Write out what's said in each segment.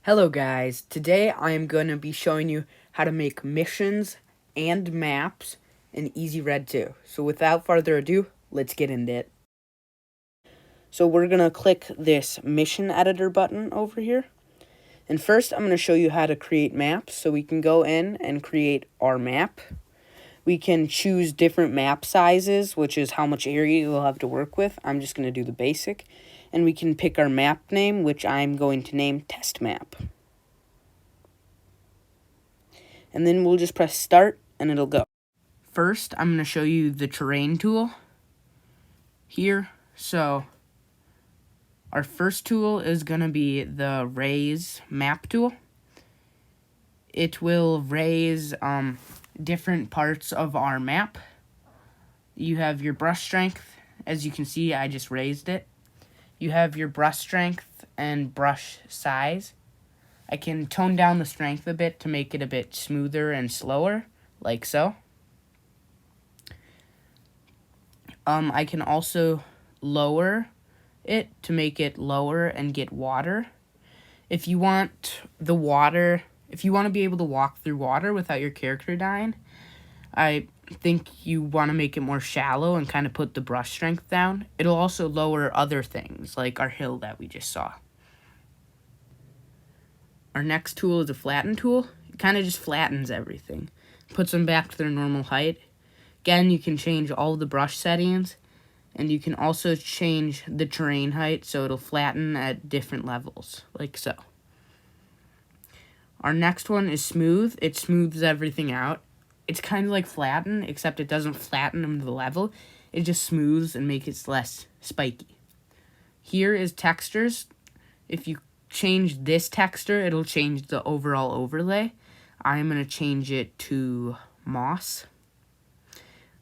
Hello guys, today I am going to be showing you how to make missions and maps in Easy Red 2. So without further ado, let's get into it. So we're going to click this mission editor button over here. And first I'm going to show you how to create maps. So we can go in and create our map. We can choose different map sizes, which is how much area you'll have to work with. I'm just going to do the basic. And we can pick our map name, which I'm going to name Test Map. And then we'll just press start and it'll go. First, I'm going to show you the terrain tool here. So our first tool is going to be the raise map tool. It will raise different parts of our map. You have your brush strength. As you can see, I just raised it. You have your brush strength and brush size. I can tone down the strength a bit to make it a bit smoother and slower, like so. I can also lower it to make it lower and get water. If you want the water, if you want to be able to walk through water without your character dying, I think you want to make it more shallow and kind of put the brush strength down. It'll also lower other things, like our hill that we just saw. Our next tool is a flatten tool. It kind of just flattens everything. Puts them back to their normal height. Again, you can change all the brush settings. And you can also change the terrain height so it'll flatten at different levels, like so. Our next one is smooth. It smooths everything out. It's kind of like flatten, except it doesn't flatten them to the level. It just smooths and makes it less spiky. Here is textures. If you change this texture, it'll change the overall overlay. I'm going to change it to moss.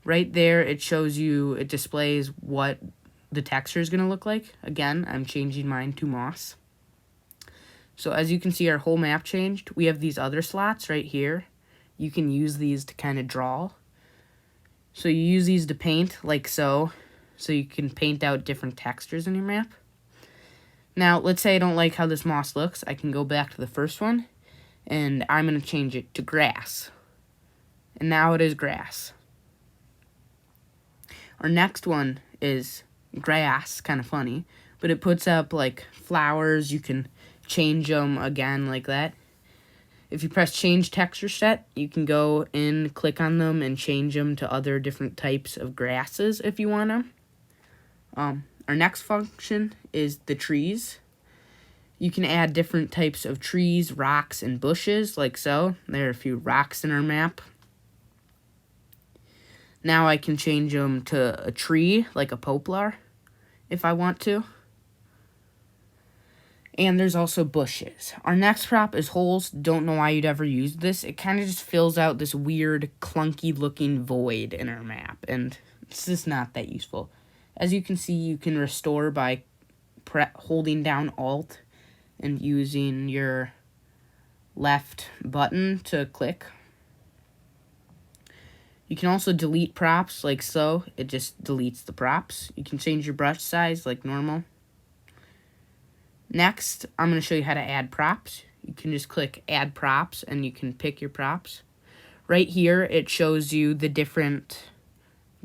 Right there, it shows you, it displays what the texture is going to look like. Again, I'm changing mine to moss. So as you can see, our whole map changed. We have these other slots right here. You can use these to kind of draw. So you use these to paint, like so. So you can paint out different textures in your map. Now, let's say I don't like how this moss looks. I can go back to the first one, and I'm going to change it to grass. And now it is grass. Our next one is grass, kind of funny, but it puts up like flowers. You can change them again like that. If you press change texture set, you can go in, click on them, and change them to other different types of grasses if you want them. Our next function is the trees. You can add different types of trees, rocks, and bushes, like so. There are a few rocks in our map. Now I can change them to a tree, like a poplar, if I want to. And there's also bushes. Our next prop is holes. Don't know why you'd ever use this. It kind of just fills out this weird, clunky-looking void in our map, and it's just not that useful. As you can see, you can restore by holding down Alt and using your left button to click. You can also delete props, like so. It just deletes the props. You can change your brush size like normal. Next, I'm going to show you how to add props. You can just click Add Props, and you can pick your props. Right here, it shows you the different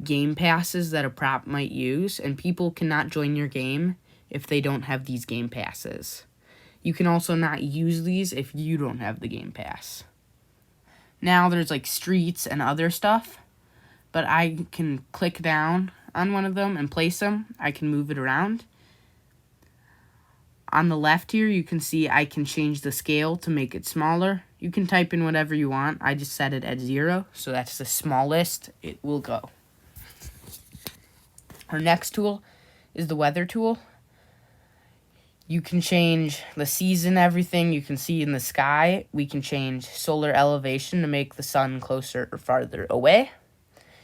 game passes that a prop might use, and people cannot join your game if they don't have these game passes. You can also not use these if you don't have the game pass. Now there's like streets and other stuff, but I can click down on one of them and place them. I can move it around. On the left here, you can see I can change the scale to make it smaller. You can type in whatever you want. I just set it at 0, so that's the smallest it will go. Our next tool is the weather tool. You can change the season, everything you can see in the sky. We can change solar elevation to make the sun closer or farther away.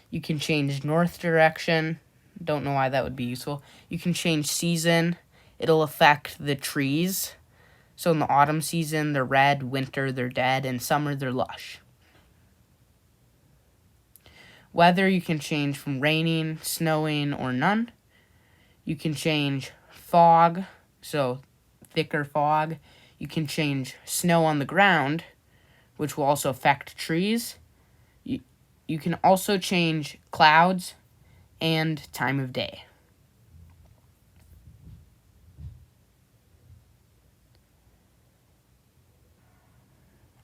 You can change north direction. Don't know why that would be useful. You can change season. It'll affect the trees. So in the autumn season, they're red, winter, they're dead, and summer, they're lush. Weather, you can change from raining, snowing, or none. You can change fog. So thicker fog. You can change snow on the ground, which will also affect trees. You can also change clouds and time of day.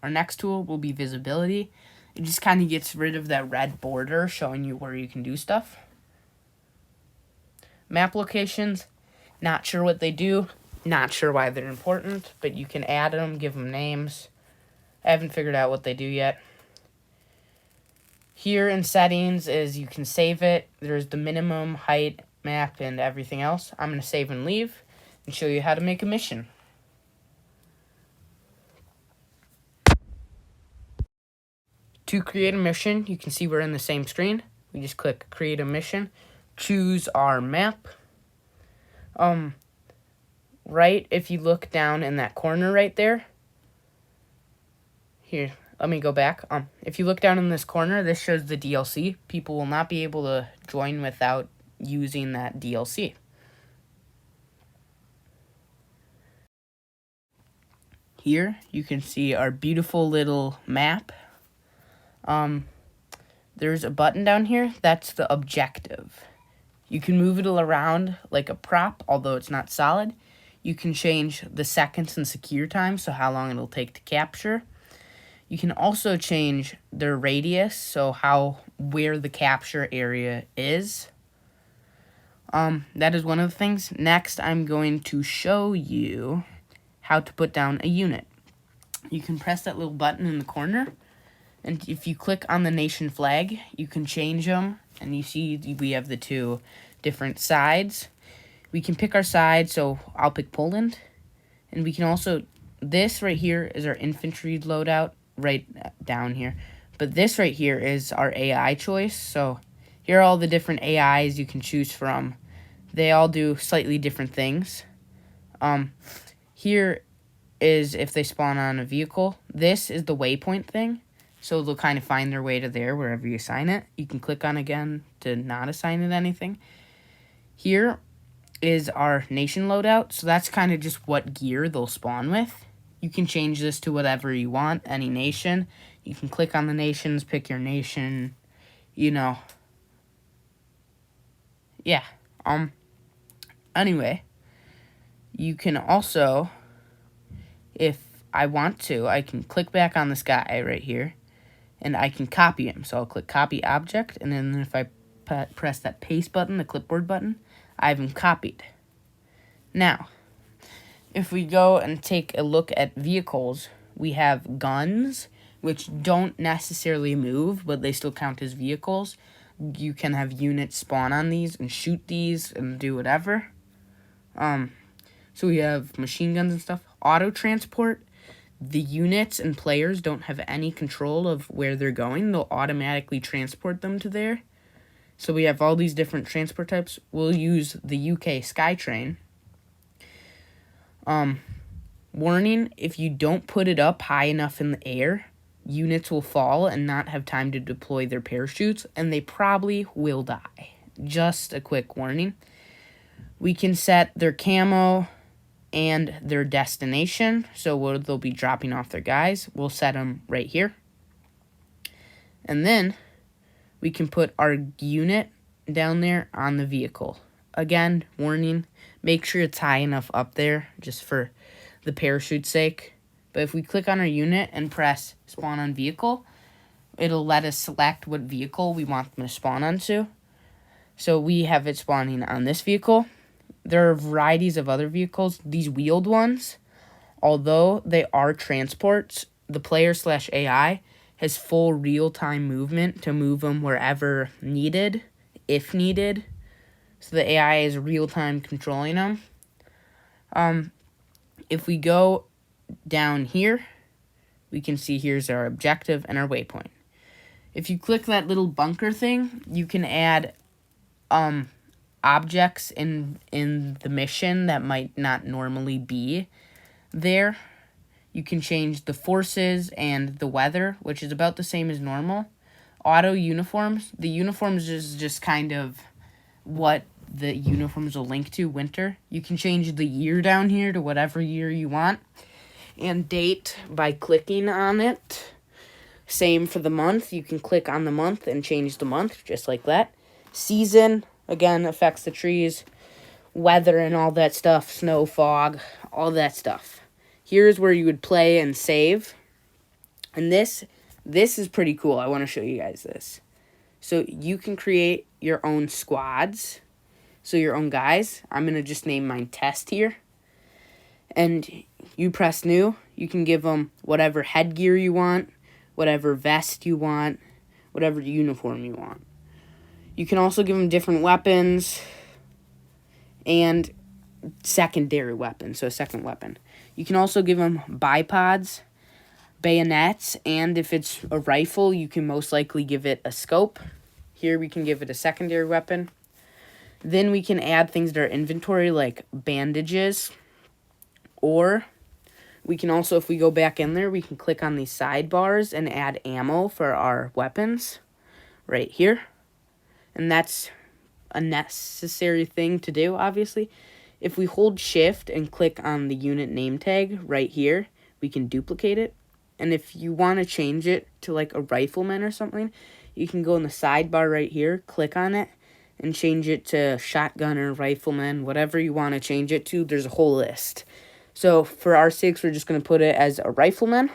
Our next tool will be visibility. It just kind of gets rid of that red border showing you where you can do stuff. Map locations, not sure what they do, not sure why they're important, but you can add them, give them names. I haven't figured out what they do yet. Here in settings is you can save it. There's the minimum, height, map, and everything else. I'm going to save and leave and show you how to make a mission. To create a mission, you can see we're in the same screen. We just click create a mission, choose our map. Right, if you look down in that corner right there, here, let me go back. If you look down in this corner, this shows the DLC. People will not be able to join without using that DLC. Here, you can see our beautiful little map. There's a button down here. That's the objective. You can move it around like a prop, although it's not solid. You can change the seconds and secure time, so how long it'll take to capture. You can also change their radius, so where the capture area is. That is one of the things. Next, I'm going to show you how to put down a unit. You can press that little button in the corner, and if you click on the nation flag, you can change them, and you see we have the two different sides. We can pick our side, so I'll pick Poland, and we can also, this right here is our infantry loadout, right down here, but this right here is our AI choice, so here are all the different AIs you can choose from. They all do slightly different things. Here is if they spawn on a vehicle. This is the waypoint thing, so they'll kind of find their way to there wherever you assign it. You can click on again to not assign it anything. Here is our nation loadout, so that's kind of just what gear they'll spawn with. You can change this to whatever you want, any nation. You can click on the nations, pick your nation, you know. Yeah. Anyway, you can also, if I want to, I can click back on this guy right here, and I can copy him. So I'll click copy object, and then if I press that paste button, the clipboard button, I have him copied. Now, if we go and take a look at vehicles, we have guns, which don't necessarily move, but they still count as vehicles. You can have units spawn on these and shoot these and do whatever. So we have machine guns and stuff. Auto transport. The units and players don't have any control of where they're going. They'll automatically transport them to there. So we have all these different transport types. We'll use the UK Skytrain. Warning, if you don't put it up high enough in the air, units will fall and not have time to deploy their parachutes, and they probably will die. Just a quick warning. We can set their camo and their destination, so where they'll be dropping off their guys. We'll set them right here. And then we can put our unit down there on the vehicle. Again, warning, make sure it's high enough up there just for the parachute's sake. But if we click on our unit and press spawn on vehicle, it'll let us select what vehicle we want them to spawn onto. So we have it spawning on this vehicle. There are varieties of other vehicles. These wheeled ones, although they are transports, the player/AI has full real-time movement to move them wherever needed, if needed. So the AI is real-time controlling them. If we go down here, we can see here's our objective and our waypoint. If you click that little bunker thing, you can add objects in the mission that might not normally be there. You can change the forces and the weather, which is about the same as normal. Auto uniforms. The uniforms is just kind of what the uniforms will link to, winter. You can change the year down here to whatever year you want. and date by clicking on it. Same for the month. You can click on the month and change the month, just like that. Season, again, affects the trees. Weather and all that stuff, snow, fog, all that stuff. Here's where you would play and save. And this is pretty cool. I want to show you guys this. So you can create your own squads. So your own guys. I'm going to just name mine Test here. And you press new. You can give them whatever headgear you want, whatever vest you want, whatever uniform you want. You can also give them different weapons and secondary weapons, so a second weapon. You can also give them bipods, bayonets, and if it's a rifle, you can most likely give it a scope. Here we can give it a secondary weapon. Then we can add things to our inventory like bandages, or we can also, if we go back in there, we can click on these sidebars and add ammo for our weapons right here. And that's a necessary thing to do, obviously. If we hold shift and click on the unit name tag right here, we can duplicate it. And if you want to change it to like a rifleman or something, you can go in the sidebar right here, click on it, and change it to shotgunner, rifleman, whatever you want to change it to. There's a whole list. So for our sakes, we're just going to put it as a rifleman.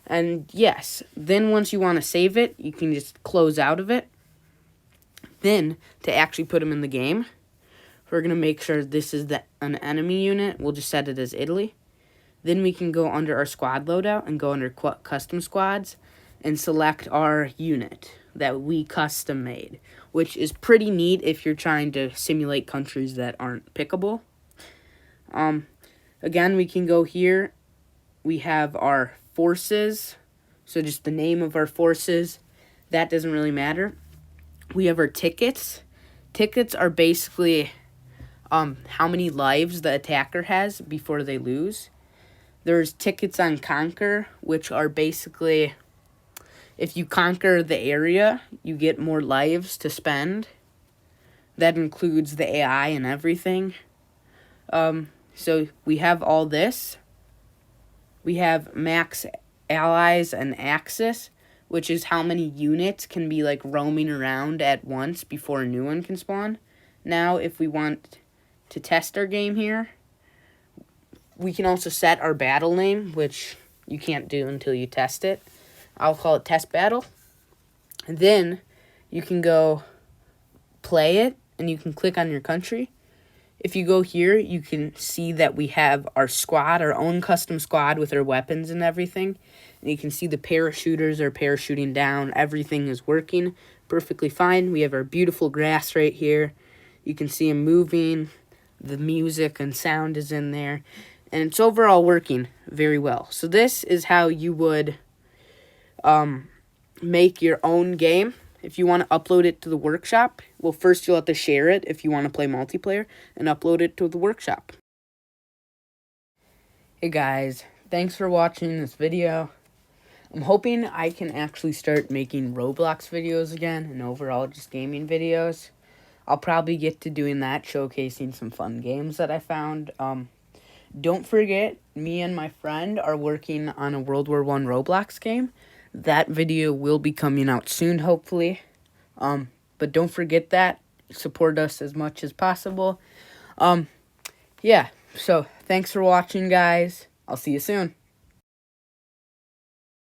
And yes, then once you want to save it, you can just close out of it. Then, to actually put them in the game, we're going to make sure this is an enemy unit. We'll just set it as Italy. Then we can go under our squad loadout and go under custom squads and select our unit that we custom made, which is pretty neat if you're trying to simulate countries that aren't pickable. Again, we can go here. We have our forces, so just the name of our forces. That doesn't really matter. We have our tickets. Tickets are basically how many lives the attacker has before they lose. There's tickets on conquer, which are basically if you conquer the area, you get more lives to spend. That includes the AI and everything. So we have all this. We have max allies and axis, which is how many units can be like roaming around at once before a new one can spawn. Now, if we want to test our game here, we can also set our battle name, which you can't do until you test it. I'll call it test battle. And then you can go play it, and you can click on your country. If you go here, you can see that we have our squad, our own custom squad with our weapons and everything. And you can see the parachuters are parachuting down. Everything is working perfectly fine. We have our beautiful grass right here. You can see them moving. The music and sound is in there. And it's overall working very well. So this is how you would make your own game. If you want to upload it to the workshop, well, first you'll have to share it if you want to play multiplayer and upload it to the workshop. Hey guys, thanks for watching this video. I'm hoping I can actually start making Roblox videos again and overall just gaming videos. I'll probably get to doing that, showcasing some fun games that I found. Don't forget, me and my friend are working on a World War I Roblox game. That video will be coming out soon, hopefully. But don't forget that. Support us as much as possible. Yeah, so thanks for watching, guys. I'll see you soon.